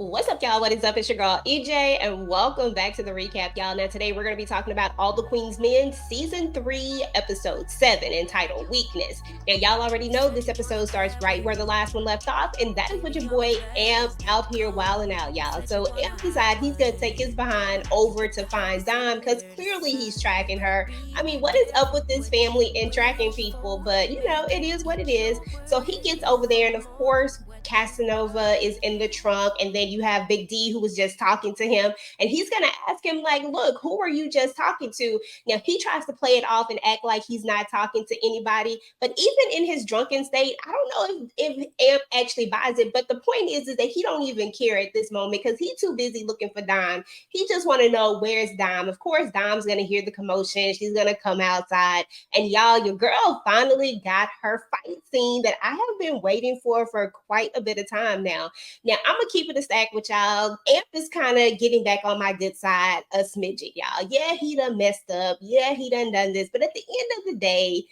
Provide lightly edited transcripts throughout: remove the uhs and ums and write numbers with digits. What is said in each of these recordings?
What's up, y'all? What is up? It's your girl EJ, and welcome back to the recap, y'all. Now, today we're going to be talking about All the Queen's Men, Season 3, Episode 7, entitled Weakness. Now, y'all already know this episode starts right where the last one left off, and that is with your boy Amp out here wilding out, y'all. So, Amp decides he's going to take his behind over to find Dime because clearly he's tracking her. I mean, what is up with this family and tracking people? But, it is what it is. So, he gets over there, and of course, Casanova is in the trunk, and then you have Big D who was just talking to him, and he's gonna ask him like, "Look, who are you just talking to?" Now he tries to play it off and act like he's not talking to anybody, but even in his drunken state, I don't know if Amp actually buys it. But the point is that he don't even care at this moment because he's too busy looking for Dime. He just want to know where's Dime. Of course, Dime's gonna hear the commotion. She's gonna come outside, and y'all, your girl finally got her fight scene that I have been waiting for quite a bit of time now. Now, I'm going to keep it a stack with y'all. Amp is kind of getting back on my good side a smidget, y'all. Yeah, he done messed up. Yeah, he done this. But at the end of the day,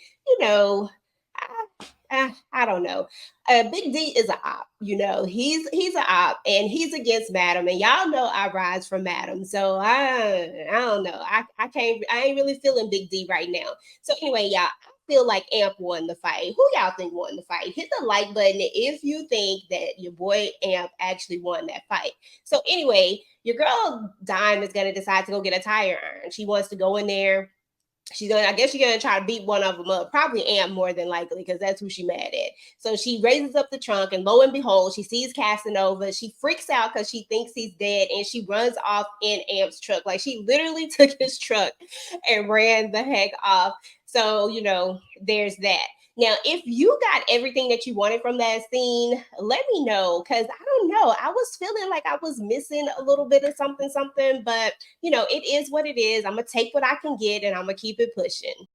I don't know. Big D is an op, he's an op and he's against Madam, and y'all know I rise from Madam. So I don't know. I ain't really feeling Big D right now. So anyway, y'all, feel like Amp won the fight. Who y'all think won the fight? Hit the like button if you think that your boy Amp actually won that fight. So anyway, your girl Dime is gonna decide to go get a tire iron. She wants to go in there. I guess she's gonna try to beat one of them up, probably Amp more than likely, because that's who she mad at. So she raises up the trunk, and lo and behold, she sees Casanova. She freaks out because she thinks he's dead, and she runs off in Amp's truck. Like, she literally took his truck and ran the heck off. So, there's that. Now, if you got everything that you wanted from that scene, let me know, because I don't know. I was feeling like I was missing a little bit of something, but it is what it is. I'm going to take what I can get, and I'm going to keep it pushing.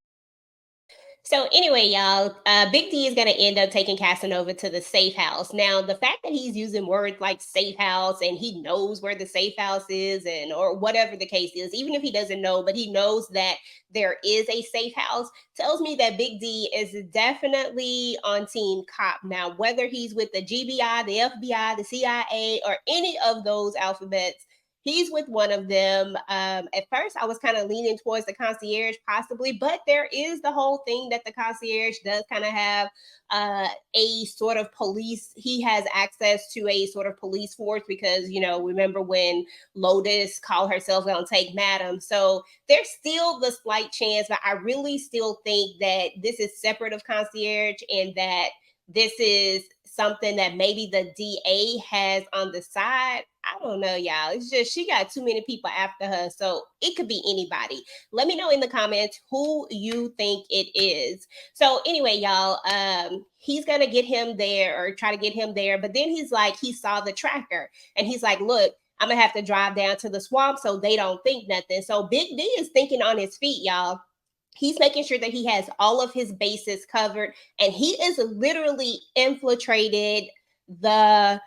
So anyway, y'all, Big D is going to end up taking Casanova to the safe house. Now, the fact that he's using words like safe house and he knows where the safe house is, and or whatever the case is, even if he doesn't know, but he knows that there is a safe house, tells me that Big D is definitely on team cop. Now, whether he's with the GBI, the FBI, the CIA, or any of those alphabets, he's with one of them. At first, I was kind of leaning towards the concierge, possibly, but there is the whole thing that the concierge does kind of have a sort of police. He has access to a sort of police force because, remember when Lotus called herself going to take Madam. So there's still the slight chance, but I really still think that this is separate of concierge, and that this is something that maybe the DA has on the side. I don't know, y'all. It's just she got too many people after her. So it could be anybody. Let me know in the comments who you think it is. So anyway, y'all, he's gonna get him there, or try to get him there. But then he's like, he saw the tracker, and he's like, look, I'm gonna have to drive down to the swamp so they don't think nothing. So Big D is thinking on his feet, y'all. He's making sure that he has all of his bases covered, and he is literally infiltrated the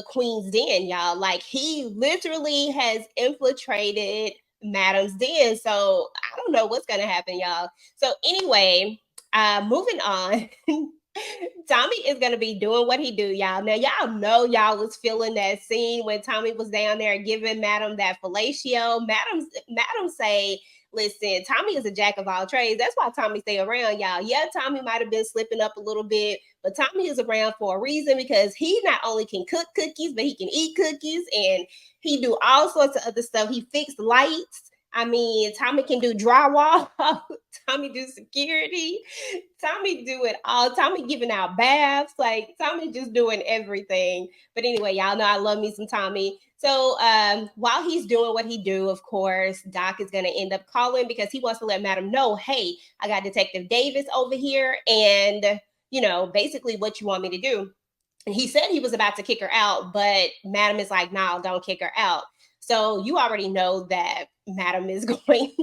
queen's den, y'all. Like, he literally has infiltrated Madam's den. So I don't know what's gonna happen, y'all. So anyway, moving on. Tommy is gonna be doing what he do, y'all. Now, y'all know y'all was feeling that scene when Tommy was down there giving Madam that fellatio. Madam say, listen, Tommy is a jack of all trades. That's why Tommy stay around, y'all. Yeah, Tommy might have been slipping up a little bit, but Tommy is around for a reason, because he not only can cook cookies, but he can eat cookies, and he do all sorts of other stuff. He fixed lights. I mean, Tommy can do drywall. Tommy do security. Tommy do it all. Tommy giving out baths. Like, Tommy just doing everything. But anyway, y'all know I love me some Tommy. So while he's doing what he do, of course, Doc is going to end up calling because he wants to let Madam know, hey, I got Detective Davis over here, and, basically what you want me to do. And he said he was about to kick her out, but Madam is like, no, don't kick her out. So you already know that Madam is going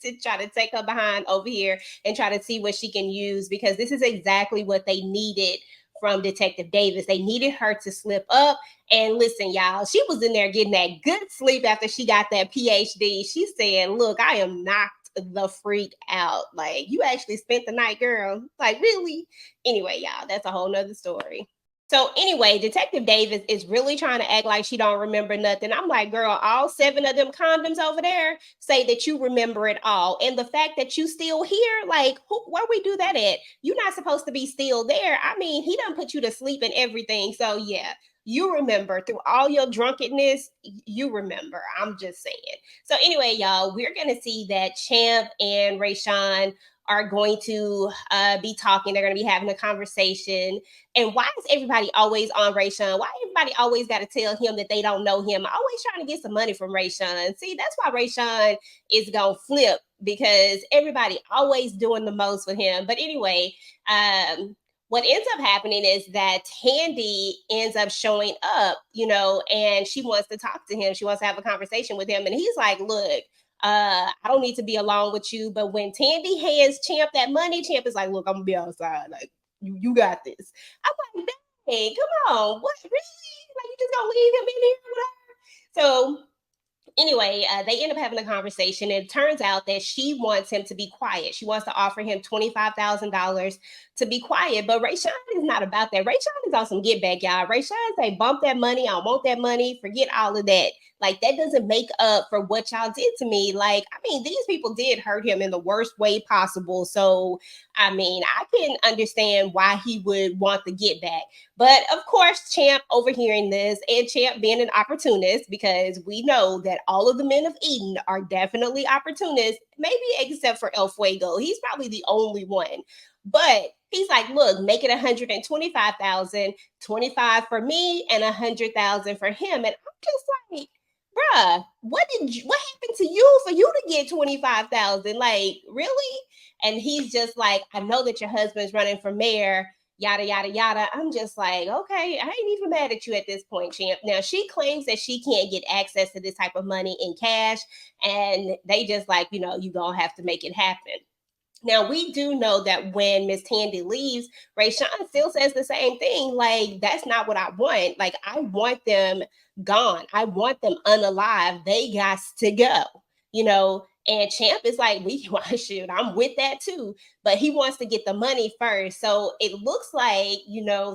to try to take her behind over here and try to see what she can use, because this is exactly what they needed from Detective Davis. They needed her to slip up. And listen, y'all, she was in there getting that good sleep after she got that PhD. She said, look, I am knocked the freak out. Like, you actually spent the night, girl. Like, really? Anyway, y'all, that's a whole nother story. So anyway, Detective Davis is really trying to act like she don't remember nothing. I'm like, girl, all 7 of them condoms over there say that you remember it all. And the fact that you still here, like, where we do that at? You're not supposed to be still there. I mean, he done put you to sleep and everything. So yeah, you remember through all your drunkenness, you remember. I'm just saying. So anyway, y'all, we're gonna see that Champ and Rayshawn are going to be talking. They're going to be having a conversation. And why is everybody always on Rayshawn? Why everybody always got to tell him that they don't know him? Always trying to get some money from Rayshawn. See, that's why Rayshawn is gonna flip, because everybody always doing the most with him. But anyway, what ends up happening is that Tandy ends up showing up, and she wants to talk to him. She wants to have a conversation with him. And he's like, look, I don't need to be alone with you. But when Tandy hands Champ that money, Champ is like, look, I'm gonna be outside. Like, you got this. I'm like, dang, come on. What, really? Like, you just gonna leave him in here with her? So anyway, they end up having a conversation. And it turns out that she wants him to be quiet. She wants to offer him $25,000 to be quiet. But Rayshawn is not about that. Rayshawn is on some get back, y'all. Rayshawn say, bump that money. I want that money. Forget all of that. Like, that doesn't make up for what y'all did to me. Like, I mean, these people did hurt him in the worst way possible. So, I mean, I can understand why he would want the get back. But of course, Champ overhearing this, and Champ being an opportunist, because we know that all of the men of Eden are definitely opportunists, maybe except for El Fuego. He's probably the only one. But he's like, look, make it 125,000, 25 for me, and 100,000 for him. And I'm just like, bruh, what happened to you for you to get 25,000? Like, really? And he's just like, I know that your husband's running for mayor, yada yada yada. I'm just like, okay, I ain't even mad at you at this point, Champ. Now she claims that she can't get access to this type of money in cash, and they just like, you gonna have to make it happen. Now we do know that when Miss Tandy leaves, Rayshawn still says the same thing. Like, that's not what I want. Like, I want them gone. I want them unalive. They got to go. And Champ is like, we shoot, I'm with that too. But he wants to get the money first. So it looks like,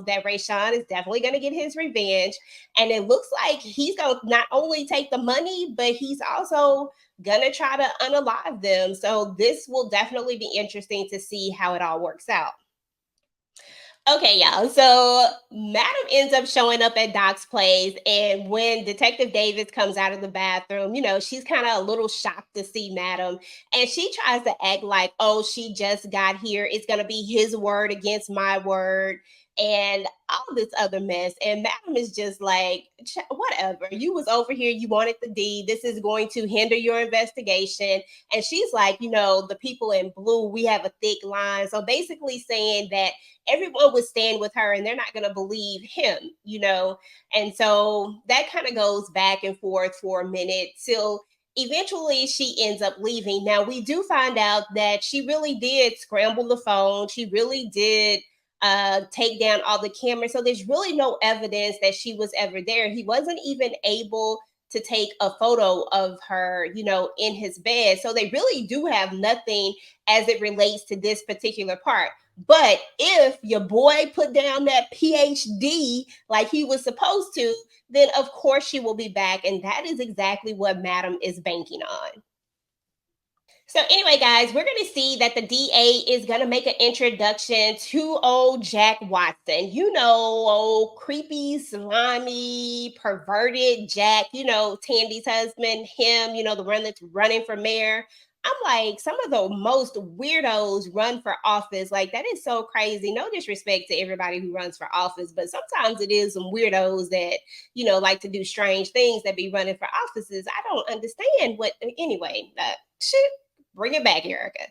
that Rayshawn is definitely gonna get his revenge. And it looks like he's gonna not only take the money, but he's also gonna try to unalive them. So this will definitely be interesting to see how it all works out. Okay, y'all. So Madam ends up showing up at Doc's place, and when Detective Davis comes out of the bathroom, she's kind of a little shocked to see Madam, and she tries to act like, oh, she just got here. It's gonna be his word against my word, and all this other mess. And Madam is just like, whatever. You was over here. You wanted the deed. This is going to hinder your investigation. And she's like, the people in blue, we have a thick line. So basically saying that everyone would stand with her and they're not going to believe him. And so that kind of goes back and forth for a minute till eventually she ends up leaving. Now, we do find out that she really did scramble the phone. She really did take down all the cameras. So there's really no evidence that she was ever there. He wasn't even able to take a photo of her, in his bed. So they really do have nothing as it relates to this particular part. But if your boy put down that PhD like he was supposed to, then of course she will be back. And that is exactly what Madam is banking on. So anyway, guys, we're going to see that the DA is going to make an introduction to old Jack Watson. Old creepy, slimy, perverted Jack, Tandy's husband, him, the one that's running for mayor. I'm like, some of the most weirdos run for office. Like, that is so crazy. No disrespect to everybody who runs for office, but sometimes it is some weirdos that, like to do strange things that be running for offices. I don't understand anyway, shit, bring it back, Erica.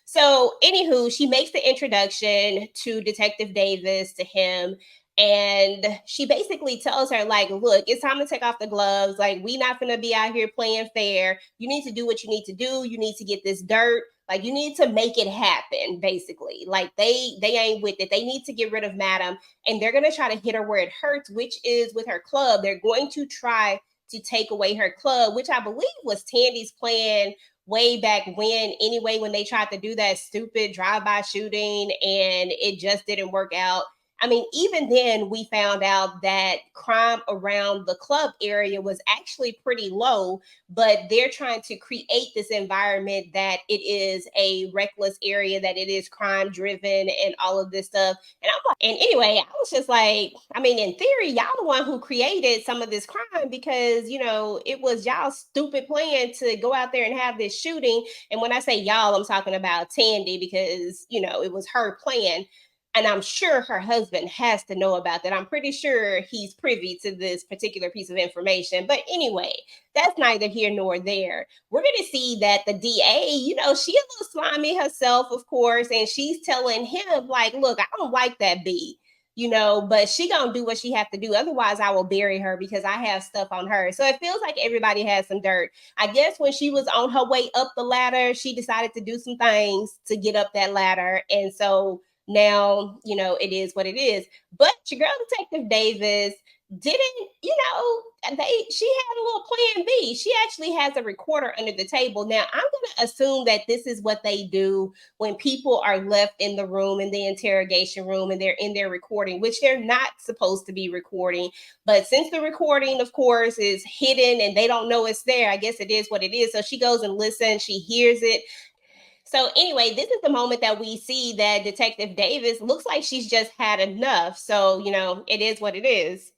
So, anywho, she makes the introduction to Detective Davis to him. And she basically tells her, like, look, it's time to take off the gloves. Like, we not gonna be out here playing fair. You need to do what you need to do. You need to get this dirt. Like, you need to make it happen, basically. Like, they ain't with it. They need to get rid of Madam. And they're gonna try to hit her where it hurts, which is with her club. They're going to try to take away her club, which I believe was Tandy's plan way back when, anyway, when they tried to do that stupid drive-by shooting and it just didn't work out. I mean, even then, we found out that crime around the club area was actually pretty low, but they're trying to create this environment that it is a reckless area, that it is crime driven, and all of this stuff. And I'm like, and anyway, I was just like, I mean, in theory, y'all the one who created some of this crime because, it was y'all's stupid plan to go out there and have this shooting. And when I say y'all, I'm talking about Tandy because, it was her plan. And I'm sure her husband has to know about that. I'm pretty sure he's privy to this particular piece of information. But anyway, that's neither here nor there. We're going to see that the DA, she a little slimy herself, of course, and she's telling him, like, look, I don't like that B, but she gonna do what she have to do. Otherwise, I will bury her because I have stuff on her. So it feels like everybody has some dirt. I guess when she was on her way up the ladder, she decided to do some things to get up that ladder. And so now, it is what it is. But your girl, Detective Davis, didn't, she had a little plan B. She actually has a recorder under the table. Now, I'm going to assume that this is what they do when people are left in the room, in the interrogation room, and they're in there recording, which they're not supposed to be recording. But since the recording, of course, is hidden and they don't know it's there, I guess it is what it is. So she goes and listens, she hears it. So anyway, this is the moment that we see that Detective Davis looks like she's just had enough. So, it is what it is.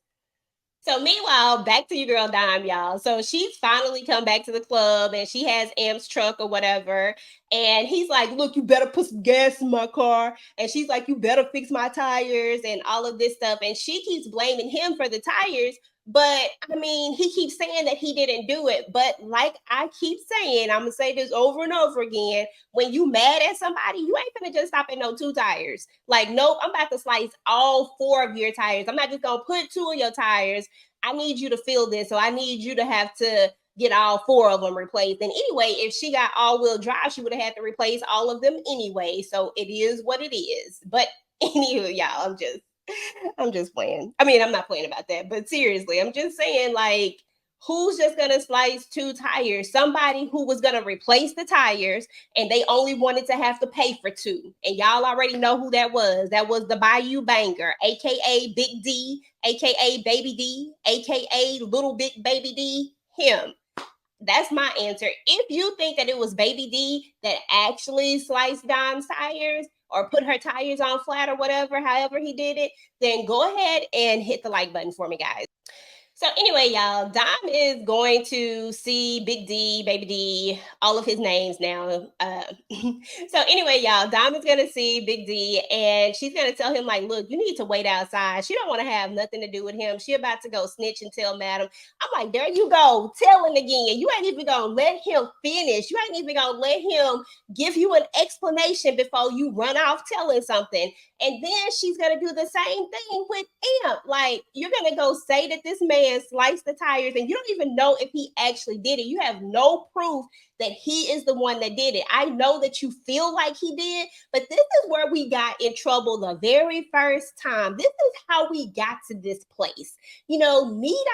So meanwhile, back to your girl Dime, y'all. So she's finally come back to the club and she has Amp's truck or whatever. And he's like, look, you better put some gas in my car. And she's like, you better fix my tires and all of this stuff. And she keeps blaming him for the tires. But I mean, he keeps saying that he didn't do it. But like I keep saying, I'm going to say this over and over again. When you mad at somebody, you ain't gonna just stop at no 2 tires. Like, nope, I'm about to slice all 4 of your tires. I'm not just gonna put 2 of your tires. I need you to feel this. So I need you to have to get all 4 of them replaced. And anyway, if she got all-wheel drive, she would have had to replace all of them anyway. So it is what it is. But anywho, y'all, I'm just playing. I mean, I'm not playing about that, but seriously, I'm just saying, like, who's just gonna slice 2 tires? Somebody who was gonna replace the tires and they only wanted to have to pay for 2. And y'all already know who that was. That was the Bayou Banger, aka Big D, aka Baby D, aka Little Big Baby D, him. That's my answer. If you think that it was Baby D that actually sliced Dom's tires or put her tires on flat or whatever, however he did it, then go ahead and hit the like button for me, guys. So anyway, y'all, Dom is going to see Big D, Baby D, all of his names now. So anyway, y'all, Dom is going to see Big D and she's going to tell him, like, look, you need to wait outside. She don't want to have nothing to do with him. She about to go snitch and tell madam. I'm like, there you go, telling again. You ain't even going to let him finish. You ain't even going to let him give you an explanation before you run off telling something. And then she's going to do the same thing with Amp. Like, you're going to go say that this man sliced the tires and you don't even know if he actually did it. You have no proof that he is the one that did it. I know that you feel like he did, but this is where we got in trouble the very first time. This is how we got to this place. Need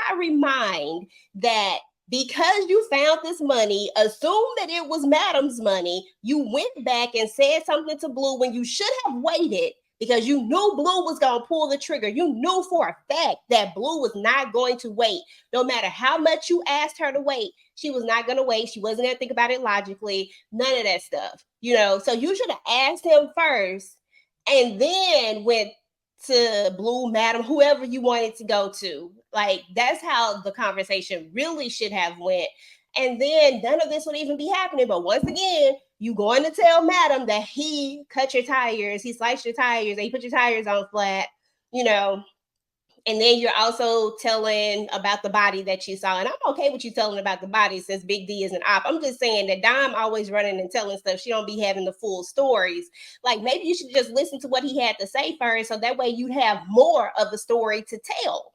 I remind that because you found this money, assume that it was madam's money, you went back and said something to Blue when you should have waited because you knew Blue was going to pull the trigger. You knew for a fact that Blue was not going to wait. No matter how much you asked her to wait, she was not going to wait. She wasn't going to think about it logically. None of that stuff, So you should have asked him first and then went to Blue, madam, whoever you wanted to go to. Like, that's how the conversation really should have went. And then none of this would even be happening. But once again, you going to tell madam that he cut your tires, he sliced your tires, and he put your tires on flat, and then you're also telling about the body that you saw. And I'm okay with you telling about the body since Big D is an op. I'm just saying that Dom always running and telling stuff. She don't be having the full stories. Like, maybe you should just listen to what he had to say first, so that way you'd have more of the story to tell.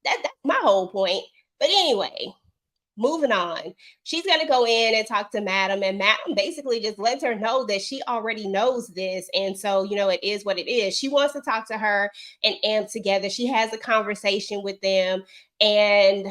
That's my whole point. But anyway, moving on. She's going to go in and talk to madam, and madam basically just lets her know that she already knows this. And so, it is what it is. She wants to talk to her and Amp together. She has a conversation with them and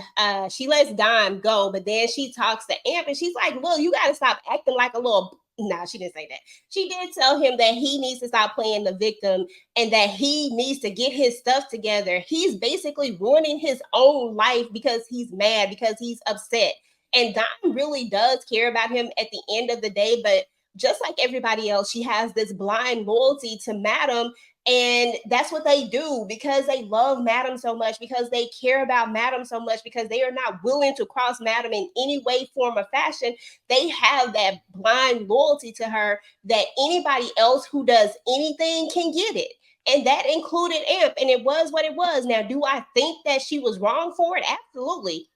she lets Dime go, but then she talks to Amp and she's like, well, you got to stop acting like a little nah, she didn't say that. She did tell him that he needs to stop playing the victim and that he needs to get his stuff together. He's basically ruining his own life because he's mad, because he's upset. And Dom really does care about him at the end of the day, but just like everybody else, she has this blind loyalty to Madam. And that's what they do because they love Madam so much, because they care about Madam so much, because they are not willing to cross Madam in any way, form, or fashion. They have that blind loyalty to her that anybody else who does anything can get it. And that included Amp, and it was what it was. Now, do I think that she was wrong for it? Absolutely.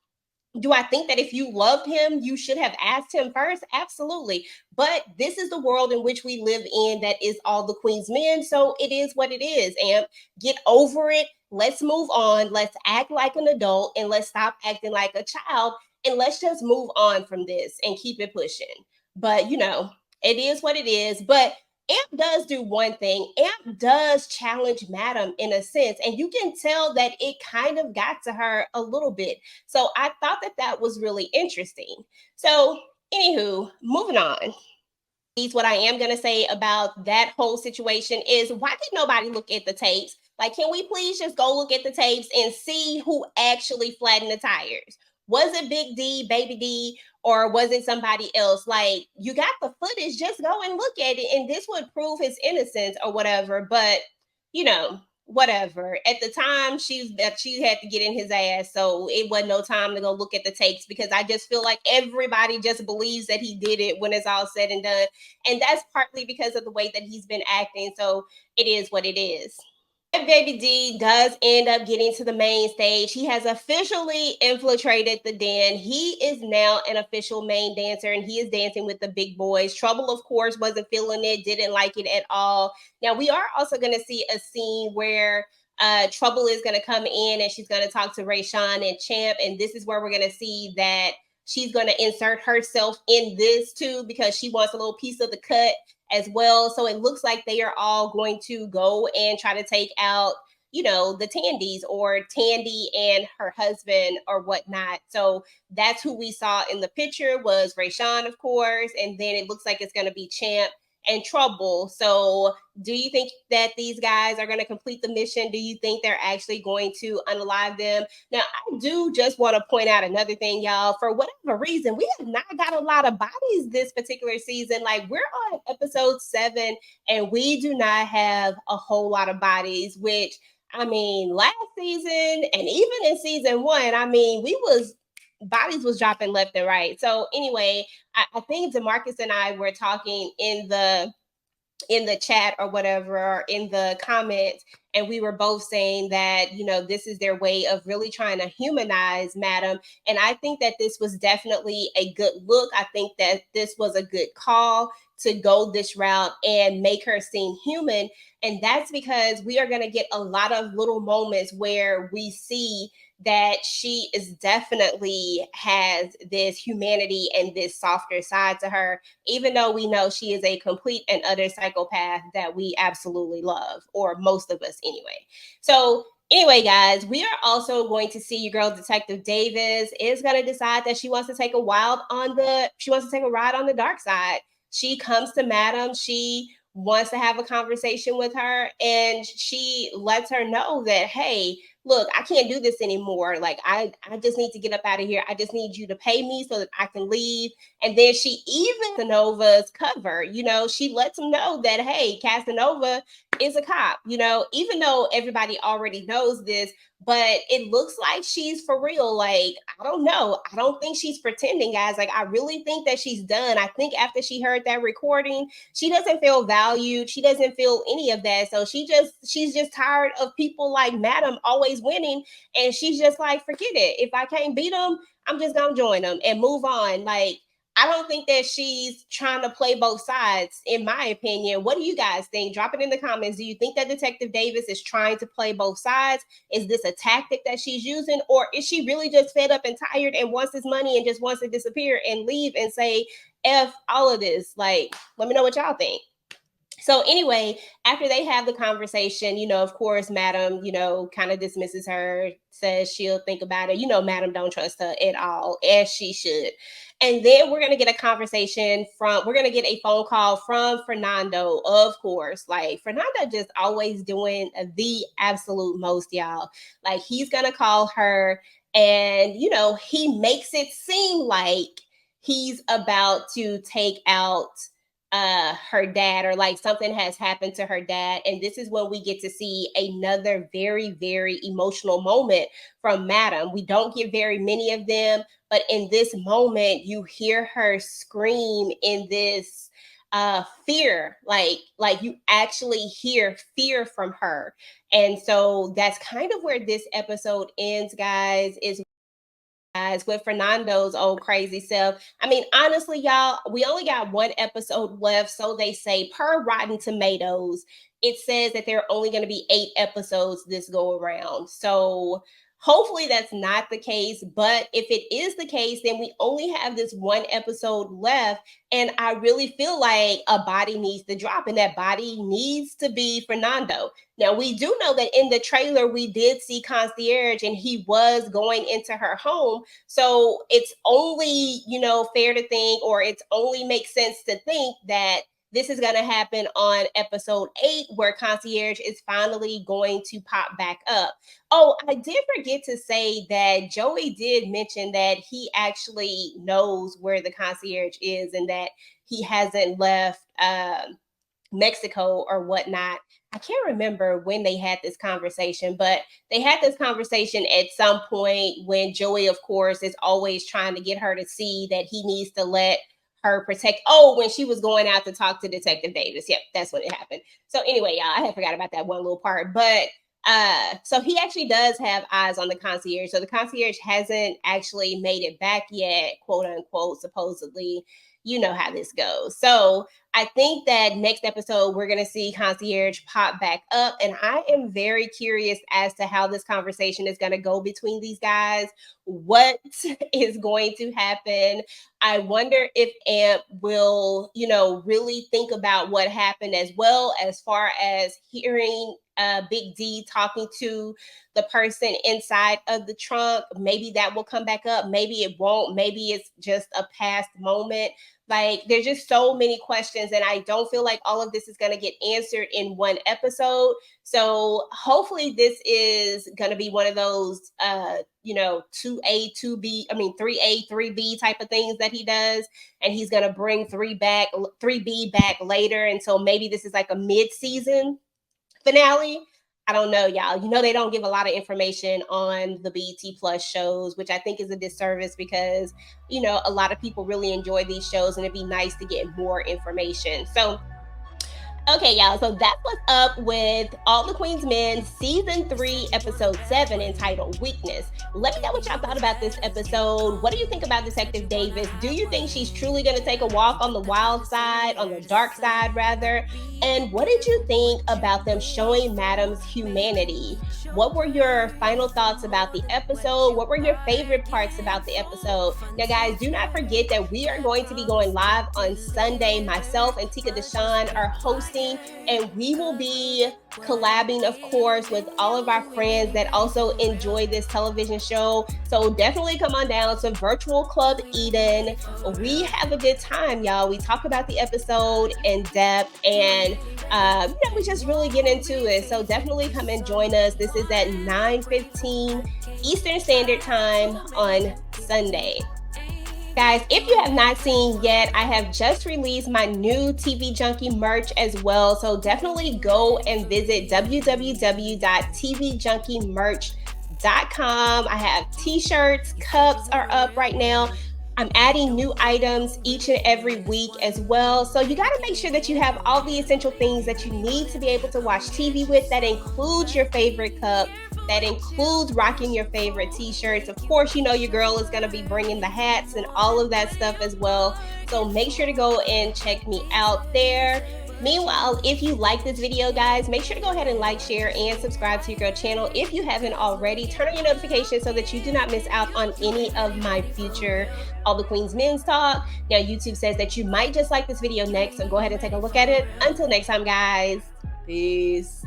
Do I think that if you loved him, you should have asked him first? Absolutely. But this is the world in which we live in that is all the queen's men. So it is what it is. And get over it. Let's move on. Let's act like an adult and let's stop acting like a child. And let's just move on from this and keep it pushing. But, it is what it is. But Amp does do one thing. Amp does challenge Madam in a sense. And you can tell that it kind of got to her a little bit. So I thought that that was really interesting. So, anywho, moving on. What I am going to say about that whole situation is, why did nobody look at the tapes? Like, can we please just go look at the tapes and see who actually flattened the tires? Was it Big D, Baby D, or was it somebody else? Like, you got the footage, just go and look at it, and this would prove his innocence or whatever. But, whatever. At the time, she had to get in his ass, so it wasn't no time to go look at the tapes, because I just feel like everybody just believes that he did it when it's all said and done. And that's partly because of the way that he's been acting. So it is what it is. Baby D does end up getting to the main stage. He has officially infiltrated the den. He is now an official main dancer, and he is dancing with the big boys. Trouble, of course, wasn't feeling it, didn't like it at all. Now, we are also going to see a scene where Trouble is going to come in and she's going to talk to Rayshawn and Champ. And this is where we're going to see that she's going to insert herself in this too, because she wants a little piece of the cut as well. So it looks like they are all going to go and try to take out, the Tandys, or Tandy and her husband or whatnot. So that's who we saw in the picture, was Rayshawn, of course. And then it looks like it's going to be Champ and Trouble. So do you think that these guys are going to complete the mission? Do you think they're actually going to unalive them? Now, I do just want to point out another thing, y'all. For whatever reason, we have not got a lot of bodies this particular season. Like, we're on episode 7 and we do not have a whole lot of bodies, which, I mean, last season and even in season 1, I mean, bodies was dropping left and right. So anyway, I think DeMarcus and I were talking in the chat or whatever, or in the comments, and we were both saying that this is their way of really trying to humanize Madam. And I think that this was definitely a good look. I think that this was a good call to go this route and make her seem human. And that's because we are going to get a lot of little moments where we see that she is definitely has this humanity and this softer side to her, even though we know she is a complete and utter psychopath that we absolutely love, or most of us anyway. So anyway, guys, we are also going to see your girl Detective Davis is going to decide that she wants to take a ride on the dark side. She comes to Madam. She wants to have a conversation with her, and she lets her know that, hey, look, I can't do this anymore. Like, I just need to get up out of here. I just need you to pay me so that I can leave. And then she even Casanova's cover, she lets him know that, hey, Casanova is a cop, even though everybody already knows this, but it looks like she's for real. Like, I don't know. I don't think she's pretending, guys. Like, I really think that she's done. I think after she heard that recording, she doesn't feel valued. She doesn't feel any of that. So she's just tired of people like Madam always winning. And she's just like, forget it. If I can't beat them, I'm just going to join them and move on. Like, I don't think that she's trying to play both sides, in my opinion. What do you guys think? Drop it in the comments. Do you think that Detective Davis is trying to play both sides? Is this a tactic that she's using? Or is she really just fed up and tired and wants this money and just wants to disappear and leave and say, F all of this? Like, let me know what y'all think. So anyway, after they have the conversation, of course, Madam, kind of dismisses her, says she'll think about it. Madam don't trust her at all, as she should. And then we're gonna get a conversation we're gonna get a phone call from Fernando, of course. Like Fernando just always doing the absolute most, y'all. Like he's gonna call her, and he makes it seem like he's about to take out her dad, or like something has happened to her dad. And this is when we get to see another very, very emotional moment from Madam. We don't get very many of them, but in this moment you hear her scream in this fear, like you actually hear fear from her. And so that's kind of where this episode ends, guys, is with Fernando's old crazy self. I mean, honestly, y'all, we only got one episode left. So they say, per Rotten Tomatoes, it says that there are only going to be 8 episodes this go around. So hopefully that's not the case. But if it is the case, then we only have this one episode left. And I really feel like a body needs to drop, and that body needs to be Fernando. Now, we do know that in the trailer, we did see Concierge and he was going into her home. So it's only, fair to think, or it's only makes sense to think that this is going to happen on episode 8, where Concierge is finally going to pop back up. Oh, I did forget to say that Joey did mention that he actually knows where the Concierge is and that he hasn't left Mexico or whatnot. I can't remember when they had this conversation, but they had this conversation at some point when Joey, of course, is always trying to get her to see that he needs to let her protect. Oh, when she was going out to talk to Detective Davis. Yep, that's when it happened. So anyway, y'all, I had forgot about that one little part. But so he actually does have eyes on the Concierge. So the Concierge hasn't actually made it back yet, quote unquote, supposedly. You know how this goes. So I think that next episode, we're going to see Concierge pop back up. And I am very curious as to how this conversation is going to go between these guys. What is going to happen? I wonder if Amp will, really think about what happened, as well as far as hearing Big D talking to the person inside of the trunk. Maybe that will come back up. Maybe it won't. Maybe it's just a past moment. Like, there's just so many questions, and I don't feel like all of this is going to get answered in one episode. So hopefully this is going to be one of those 2A, 2B, 3A, 3B type of things that he does, and he's going to bring 3B back later. And so maybe this is like a mid-season finale. I don't know, y'all. They don't give a lot of information on the BET Plus shows, which I think is a disservice, because, a lot of people really enjoy these shows, and it'd be nice to get more information. So, okay, y'all. So that's what's up with All the Queen's Men, Season 3, Episode 7, entitled Weakness. Let me know what y'all thought about this episode. What do you think about Detective Davis? Do you think she's truly going to take a walk on the wild side, on the dark side, rather? And what did you think about them showing Madam's humanity? What were your final thoughts about the episode? What were your favorite parts about the episode? Now, guys, do not forget that we are going to be going live on Sunday. Myself and Tika Deshawn are hosting, and we will be collabing, of course, with all of our friends that also enjoy this television show. So definitely come on down to Virtual Club Eden. We have a good time, y'all. We talk about the episode in depth, and we just really get into it. So definitely come and join us. This is at 9:15 Eastern Standard Time on Sunday. Guys, if you have not seen yet, I have just released my new TV Junkie merch as well. So definitely go and visit www.tvjunkiemerch.com. I have T-shirts, cups are up right now. I'm adding new items each and every week as well. So you got to make sure that you have all the essential things that you need to be able to watch TV with. That includes your favorite cup. That includes rocking your favorite t-shirts. Of course, you know your girl is going to be bringing the hats and all of that stuff as well. So make sure to go and check me out there. Meanwhile, if you like this video, guys, make sure to go ahead and like, share, and subscribe to your girl channel. If you haven't already, turn on your notifications so that you do not miss out on any of my future All the Queens Men's Talk. Now, YouTube says that you might just like this video next, so go ahead and take a look at it. Until next time, guys. Peace.